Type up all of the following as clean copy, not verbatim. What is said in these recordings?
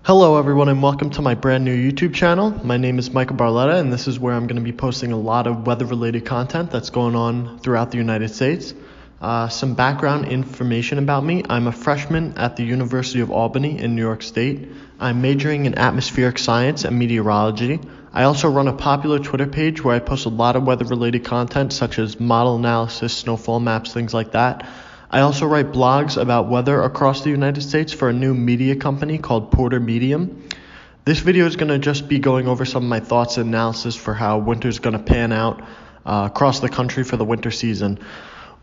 Hello everyone and welcome to my brand new YouTube channel. My name is Michael Barletta and this is where I'm going to be posting a lot of weather related content that's going on throughout the United States. Some background information about me. I'm a freshman at the University of Albany in New York State. I'm majoring in atmospheric science and meteorology. I also run a popular Twitter page where I post a lot of weather related content such as model analysis, snowfall maps, things like that. I also write blogs about weather across the United States for a new media company called Porter Medium. This video is going to just be going over some of my thoughts and analysis for how winter's going to pan out across the country for the winter season.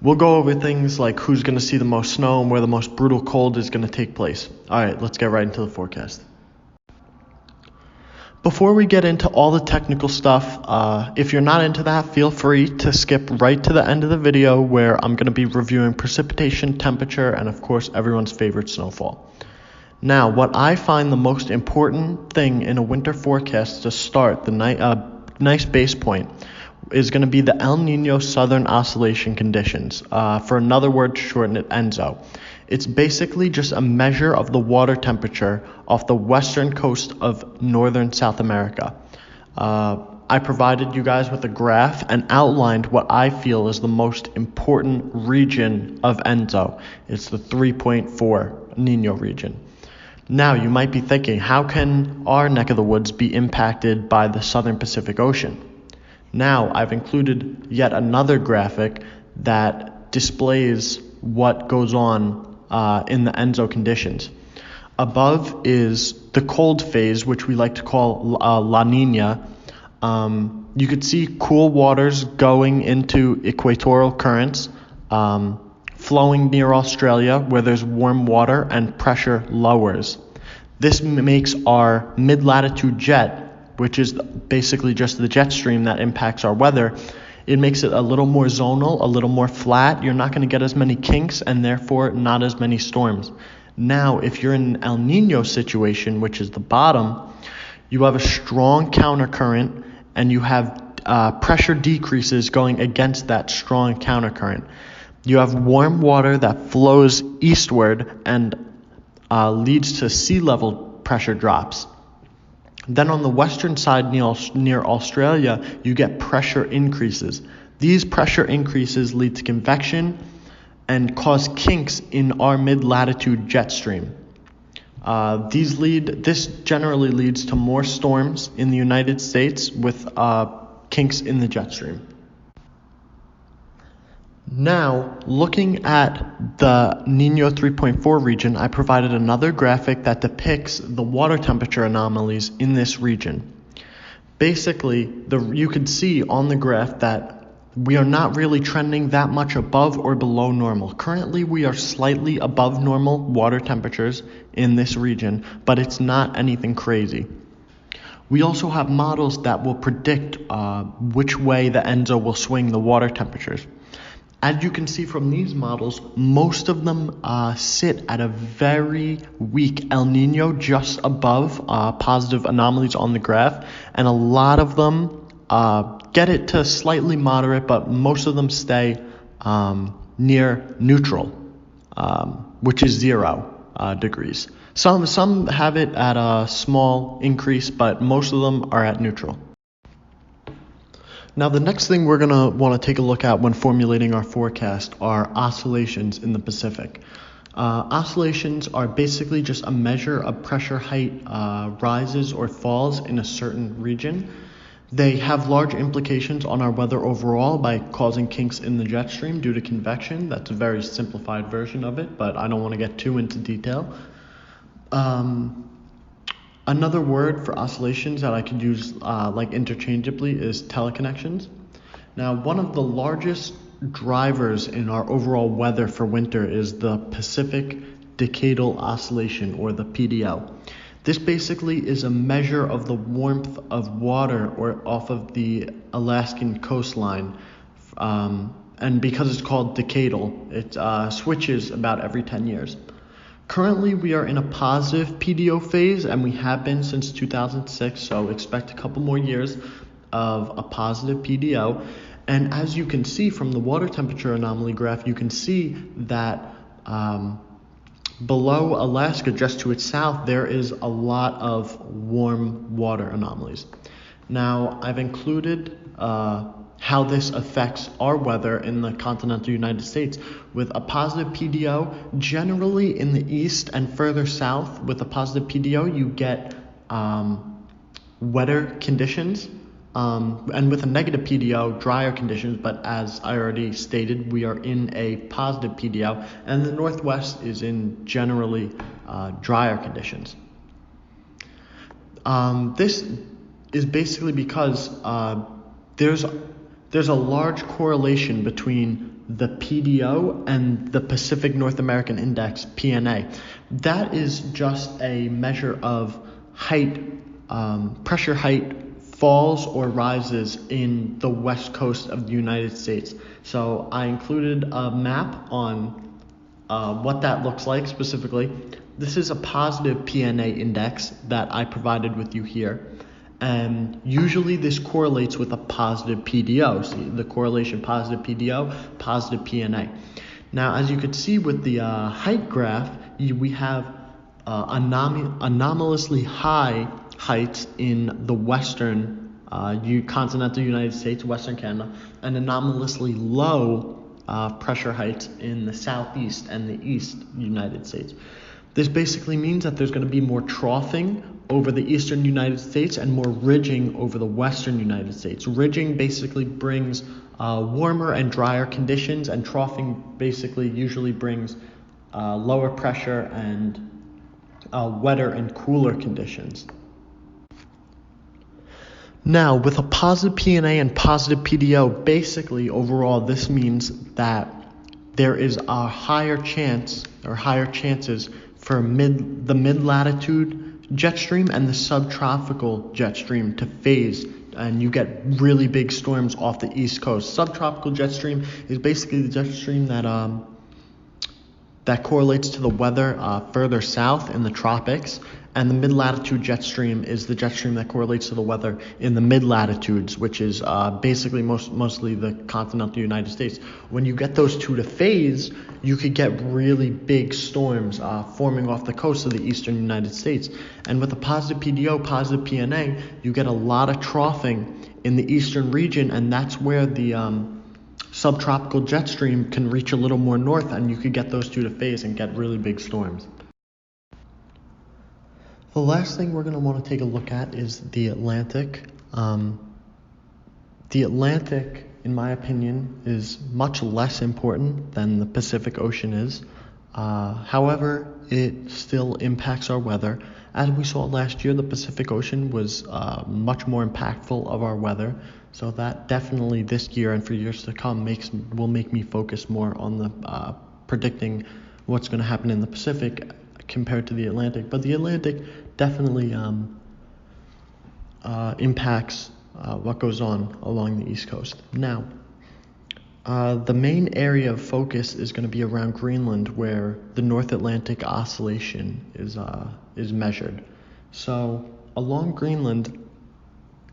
We'll go over things like who's going to see the most snow and where the most brutal cold is going to take place. Alright, let's get right into the forecast. Before we get into all the technical stuff, if you're not into that, feel free to skip right to the end of the video where I'm going to be reviewing precipitation, temperature, and of course everyone's favorite snowfall. Now, what I find the most important thing in a winter forecast to start, the nice base point, is going to be the El Nino Southern Oscillation conditions. For another word to shorten it, ENSO. It's basically just a measure of the water temperature off the western coast of northern South America. I provided you guys with a graph and outlined what I feel is the most important region of ENSO. It's the 3.4 Nino region. Now you might be thinking, how can our neck of the woods be impacted by the southern Pacific Ocean? Now I've included yet another graphic that displays what goes on in the ENSO conditions. Above is the cold phase, which we like to call La Nina. You could see cool waters going into equatorial currents, flowing near Australia where there's warm water and pressure lowers. This makes our mid-latitude jet, which is basically just the jet stream that impacts our weather, it makes it a little more zonal, a little more flat. You're not going to get as many kinks and therefore not as many storms. Now, if you're in an El Nino situation, which is the bottom, you have a strong countercurrent and you have pressure decreases going against that strong countercurrent. You have warm water that flows eastward and leads to sea level pressure drops. Then on the western side near Australia, you get pressure increases. These pressure increases lead to convection and cause kinks in our mid-latitude jet stream. This generally leads to more storms in the United States with kinks in the jet stream. Now, looking at the Nino 3.4 region, I provided another graphic that depicts the water temperature anomalies in this region. Basically, you could see on the graph that we are not really trending that much above or below normal. Currently, we are slightly above normal water temperatures in this region, but it's not anything crazy. We also have models that will predict which way the ENSO will swing the water temperatures. As you can see from these models, most of them sit at a very weak El Nino just above positive anomalies on the graph, and a lot of them get it to slightly moderate, but most of them stay near neutral, which is 0 degrees. Some have it at a small increase, but most of them are at neutral. Now, the next thing we're going to want to take a look at when formulating our forecast are oscillations in the Pacific. Oscillations are basically just a measure of pressure height rises or falls in a certain region. They have large implications on our weather overall by causing kinks in the jet stream due to convection. That's a very simplified version of it, but I don't want to get too into detail. Another word for oscillations that I could use interchangeably is teleconnections. Now, one of the largest drivers in our overall weather for winter is the Pacific Decadal Oscillation, or the PDO. This basically is a measure of the warmth of water off of the Alaskan coastline. And because it's called decadal, it switches about every 10 years. Currently, we are in a positive PDO phase, and we have been since 2006, so expect a couple more years of a positive PDO. And as you can see from the water temperature anomaly graph, you can see that Below Alaska, just to its south, there is a lot of warm water anomalies. Now, I've included how this affects our weather in the continental United States. With a positive PDO, generally in the east and further south, with a positive PDO, you get wetter conditions. And with a negative PDO, drier conditions, but as I already stated, we are in a positive PDO, and the Northwest is in generally drier conditions. This is basically because there's a large correlation between the PDO and the Pacific North American Index, PNA. That is just a measure of height, pressure height, falls or rises in the west coast of the United States. So I included a map on what that looks like specifically. This is a positive PNA index that I provided with you here. And usually this correlates with a positive PDO. See the correlation, positive PDO, positive PNA. Now, as you can see with the height graph, we have anomalously high heights in the western continental United States, western Canada, and anomalously low pressure heights in the southeast and the east United States. This basically means that there's going to be more troughing over the eastern United States and more ridging over the western United States. Ridging basically brings warmer and drier conditions, and troughing basically usually brings lower pressure and wetter and cooler conditions. Now, with a positive PNA and positive PDO, basically overall this means that there is a higher chance or higher chances for the mid-latitude jet stream and the subtropical jet stream to phase, and you get really big storms off the east coast. Subtropical jet stream is basically the jet stream that correlates to the weather further south in the tropics, and the mid-latitude jet stream is the jet stream that correlates to the weather in the mid-latitudes, which is basically mostly the continental United States. When you get those two to phase, you could get really big storms forming off the coast of the eastern United States. And with a positive PDO, positive PNA, you get a lot of troughing in the eastern region, and that's where the subtropical jet stream can reach a little more north, and you could get those two to phase and get really big storms. The last thing we're going to want to take a look at is the Atlantic. The Atlantic, in my opinion, is much less important than the Pacific Ocean is. However, it still impacts our weather. As we saw last year, the Pacific Ocean was much more impactful of our weather. So that definitely this year and for years to come will make me focus more on the predicting what's going to happen in the Pacific compared to the Atlantic. But the Atlantic definitely impacts what goes on along the East Coast. Now, the main area of focus is going to be around Greenland, where the North Atlantic oscillation is measured. So along Greenland,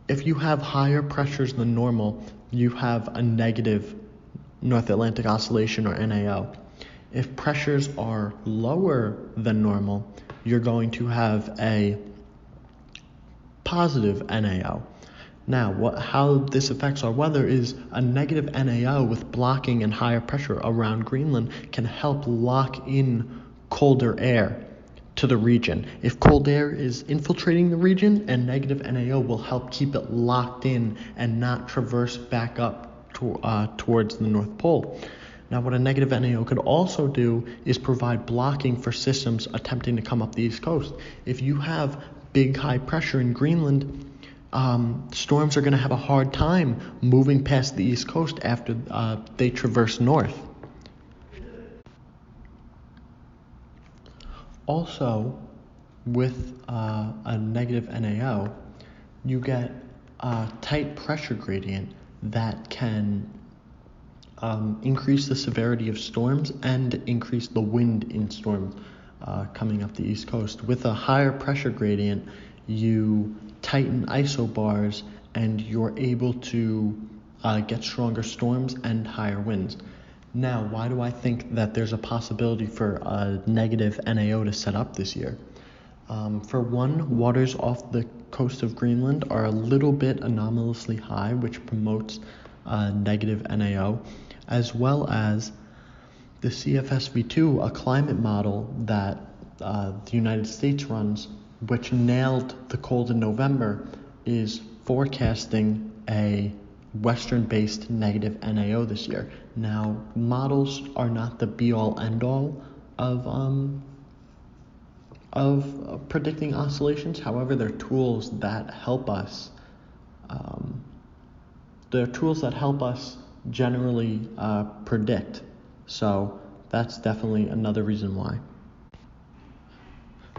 if you have higher pressures than normal, you have a negative North Atlantic oscillation, or NAO. If pressures are lower than normal, you're going to have a positive NAO. Now, how this affects our weather is a negative NAO with blocking and higher pressure around Greenland can help lock in colder air to the region. If cold air is infiltrating the region, and negative NAO will help keep it locked in and not traverse back up towards the North Pole. Now, what a negative NAO could also do is provide blocking for systems attempting to come up the East Coast. If you have big high pressure in Greenland, storms are going to have a hard time moving past the East Coast after they traverse north. Also, with a negative NAO, you get a tight pressure gradient that can increase the severity of storms and increase the wind in storms coming up the East Coast. With a higher pressure gradient, you tighten isobars and you're able to get stronger storms and higher winds. Now, why do I think that there's a possibility for a negative NAO to set up this year? For one, waters off the coast of Greenland are a little bit anomalously high, which promotes negative NAO, as well as the CFSV2, a climate model that the United States runs, which nailed the cold in November, is forecasting a Western-based negative NAO this year. Now, models are not the be-all, end-all of predicting oscillations. However, they're tools that help us. They're tools that help us generally predict. So that's definitely another reason why.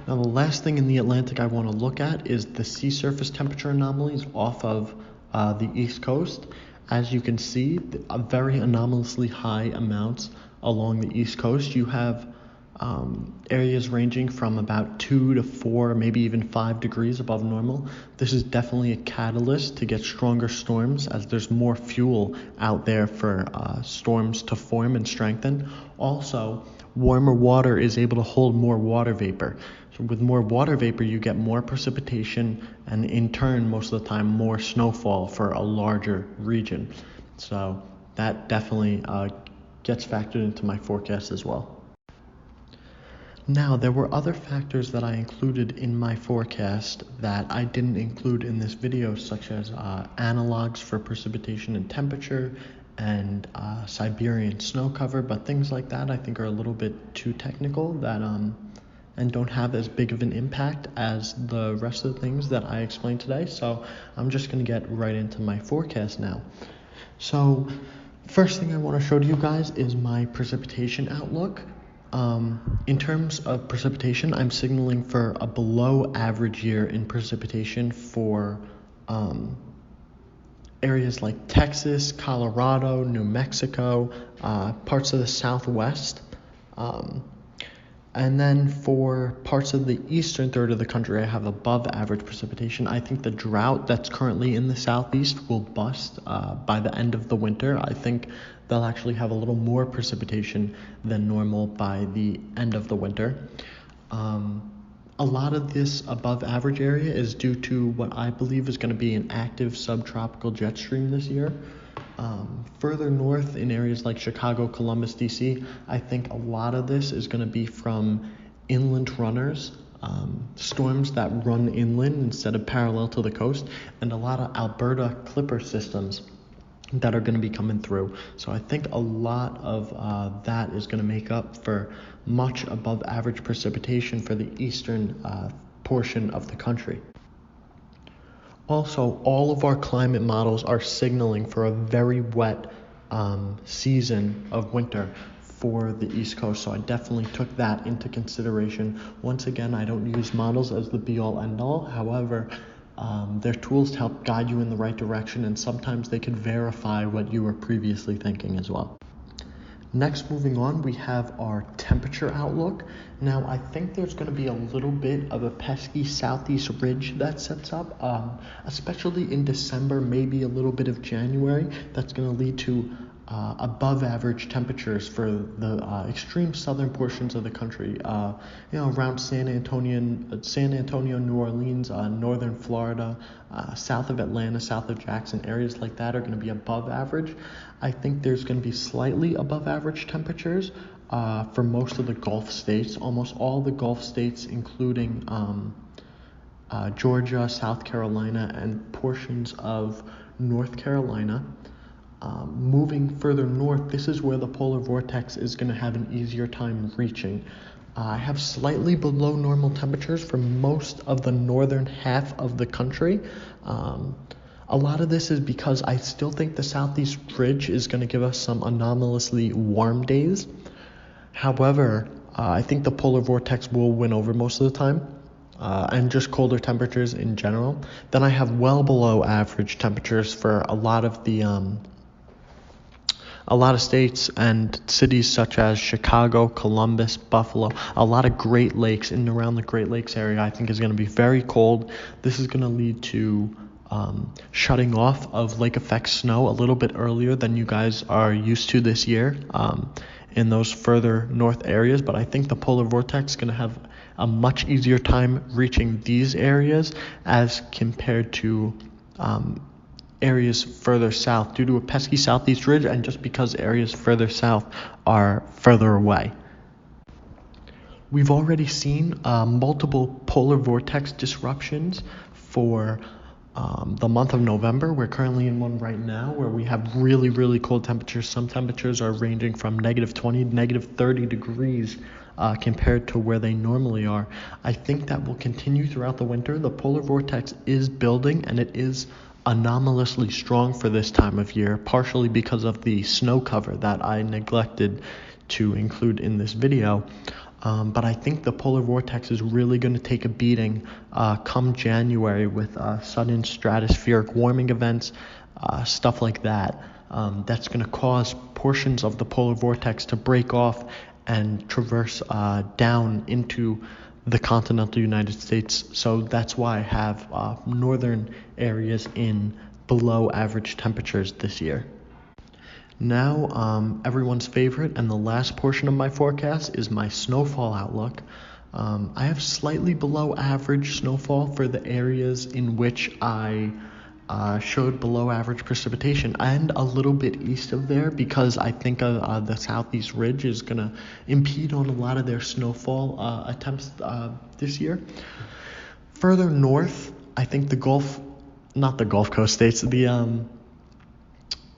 Now, the last thing in the Atlantic I want to look at is the sea surface temperature anomalies off of the East Coast. As you can see, very anomalously high amounts along the East Coast. You have areas ranging from about 2 to 4, maybe even 5 degrees above normal. This is definitely a catalyst to get stronger storms, as there's more fuel out there for storms to form and strengthen. Also, warmer water is able to hold more water vapor. So with more water vapor, you get more precipitation, and in turn, most of the time, more snowfall for a larger region. So that definitely gets factored into my forecast as well. Now, there were other factors that I included in my forecast that I didn't include in this video, such as analogs for precipitation and temperature and Siberian snow cover, but things like that I think are a little bit too technical that and don't have as big of an impact as the rest of the things that I explained today. So I'm just going to get right into my forecast now. So first thing I want to show to you guys is my precipitation outlook. In terms of precipitation, I'm signaling for a below average year in precipitation for areas like Texas, Colorado, New Mexico, parts of the Southwest. And then for parts of the eastern third of the country, I have above average precipitation. I think the drought that's currently in the southeast will bust by the end of the winter. I think they'll actually have a little more precipitation than normal by the end of the winter. A lot of this above average area is due to what I believe is going to be an active subtropical jet stream this year. Further north in areas like Chicago, Columbus, DC, I think a lot of this is going to be from inland runners, storms that run inland instead of parallel to the coast, and a lot of Alberta clipper systems that are going to be coming through. So I think a lot of that is going to make up for much above average precipitation for the eastern portion of the country. Also, all of our climate models are signaling for a very wet season of winter for the East Coast, so I definitely took that into consideration. Once again, I don't use models as the be-all, end-all. However, they're tools to help guide you in the right direction, and sometimes they can verify what you were previously thinking as well. Next, moving on, we have our temperature outlook. Now, I think there's going to be a little bit of a pesky southeast ridge that sets up, especially in December, maybe a little bit of January. That's going to lead to above average temperatures for the extreme southern portions of the country, around San Antonio, New Orleans, northern Florida, south of Atlanta, south of Jackson. Areas like that are going to be above average. I think there's going to be slightly above average temperatures for most of the Gulf states, almost all the Gulf states, including Georgia, South Carolina, and portions of North Carolina. Moving further north, this is where the polar vortex is going to have an easier time reaching. I have slightly below normal temperatures for most of the northern half of the country. A lot of this is because I still think the southeast ridge is going to give us some anomalously warm days. However, I think the polar vortex will win over most of the time. And just colder temperatures in general. Then I have well below average temperatures for a lot of states and cities such as Chicago, Columbus, Buffalo. A lot of Great Lakes in and around the Great Lakes area I think is going to be very cold. This is going to lead to shutting off of lake effect snow a little bit earlier than you guys are used to this year in those further north areas, but I think the polar vortex is going to have a much easier time reaching these areas as compared to areas further south due to a pesky southeast ridge, and just because areas further south are further away. We've already seen multiple polar vortex disruptions for the month of November. We're currently in one right now where we have really, really cold temperatures. Some temperatures are ranging from -20 to -30 degrees compared to where they normally are. I think that will continue throughout the winter. The polar vortex is building, and it is anomalously strong for this time of year, partially because of the snow cover that I neglected to include in this video. But I think the polar vortex is really going to take a beating come January with sudden stratospheric warming events, stuff like that. That's going to cause portions of the polar vortex to break off and traverse down into the continental United States. So that's why I have northern areas in below average temperatures this year. Now, everyone's favorite and the last portion of my forecast is my snowfall outlook. I have slightly below average snowfall for the areas in which I showed below average precipitation, and a little bit east of there, because I think the southeast ridge is going to impede on a lot of their snowfall attempts this year. Further north, I think the not the Gulf Coast states,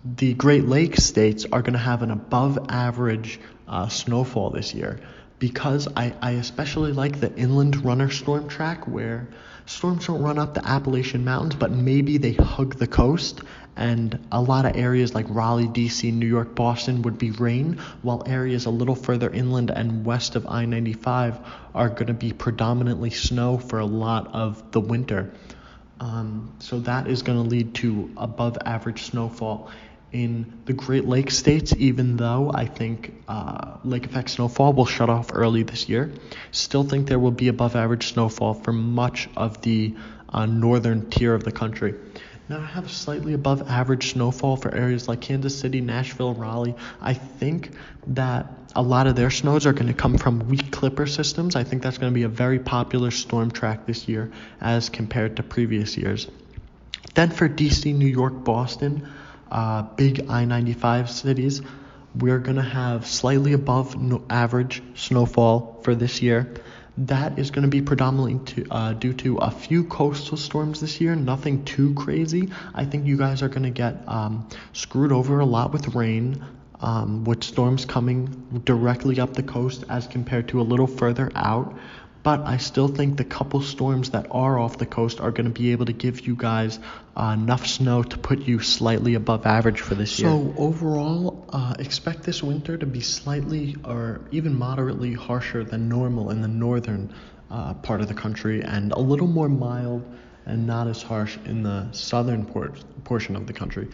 the Great Lakes states are going to have an above average snowfall this year, because I especially like the inland runner storm track where storms don't run up the Appalachian Mountains, but maybe they hug the coast, and a lot of areas like Raleigh, DC, New York, Boston would be rain, while areas a little further inland and west of I-95 are going to be predominantly snow for a lot of the winter. So that is going to lead to above average snowfall in the Great Lakes states, even though I think lake effect snowfall will shut off early this year. Still think there will be above average snowfall for much of the northern tier of the country. Now, I have slightly above average snowfall for areas like Kansas City, Nashville, Raleigh. I think that a lot of their snows are going to come from weak clipper systems. I think that's going to be a very popular storm track this year as compared to previous years. Then for DC, New York, Boston, big I-95 cities, we're going to have slightly above average snowfall for this year. That is going to be predominantly due to a few coastal storms this year, nothing too crazy. I think you guys are going to get screwed over a lot with rain, with storms coming directly up the coast as compared to a little further out. But I still think the couple storms that are off the coast are going to be able to give you guys enough snow to put you slightly above average for this year. So overall, expect this winter to be slightly or even moderately harsher than normal in the northern part of the country, and a little more mild and not as harsh in the southern portion of the country.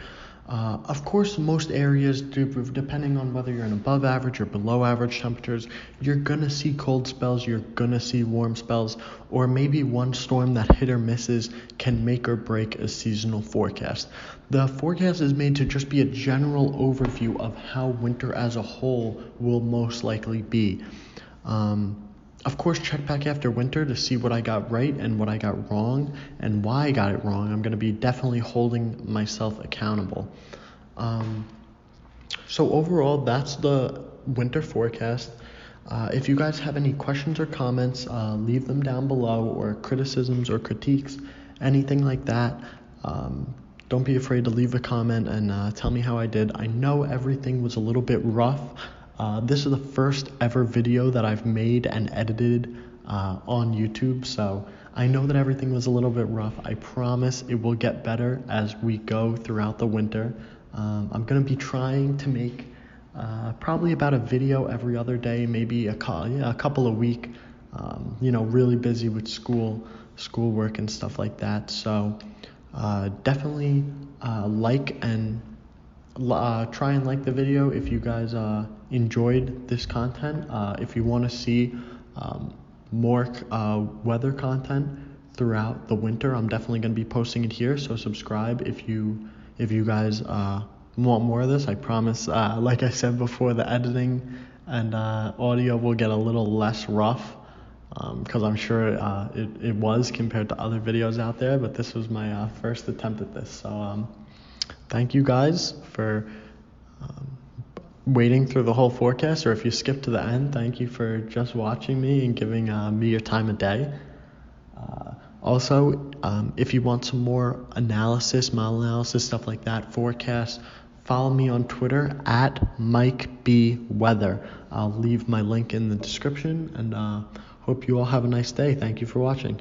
Of course, most areas, depending on whether you're in above average or below average temperatures, you're going to see cold spells, you're going to see warm spells, or maybe one storm that hit or misses can make or break a seasonal forecast. The forecast is made to just be a general overview of how winter as a whole will most likely be. Of course, check back after winter to see what I got right and what I got wrong and why I got it wrong. I'm going to be definitely holding myself accountable. So overall, that's the winter forecast. If you guys have any questions or comments, leave them down below, or criticisms or critiques, anything like that. Don't be afraid to leave a comment and tell me how I did. I know everything was a little bit rough. This is the first ever video that I've made and edited on YouTube, so I know that everything was a little bit rough. I promise it will get better as we go throughout the winter. I'm going to be trying to make probably about a video every other day, maybe a couple a week, really busy with schoolwork and stuff like that. So definitely like and try and like the video if you guys enjoyed this content. If you want to see more weather content, throughout the winter. I'm definitely going to be posting it here, so subscribe if you guys want more of this. I promise, like I said before, the editing and audio will get a little less rough, because I'm sure it was compared to other videos out there, but this was my first attempt at this. So thank you guys for waiting through the whole forecast, or if you skip to the end, thank you for just watching me and giving me your time of day. Also, if you want some more analysis, model analysis, stuff like that, forecast, follow me on Twitter at MikeBWeather. I'll leave my link in the description, and hope you all have a nice day. Thank you for watching.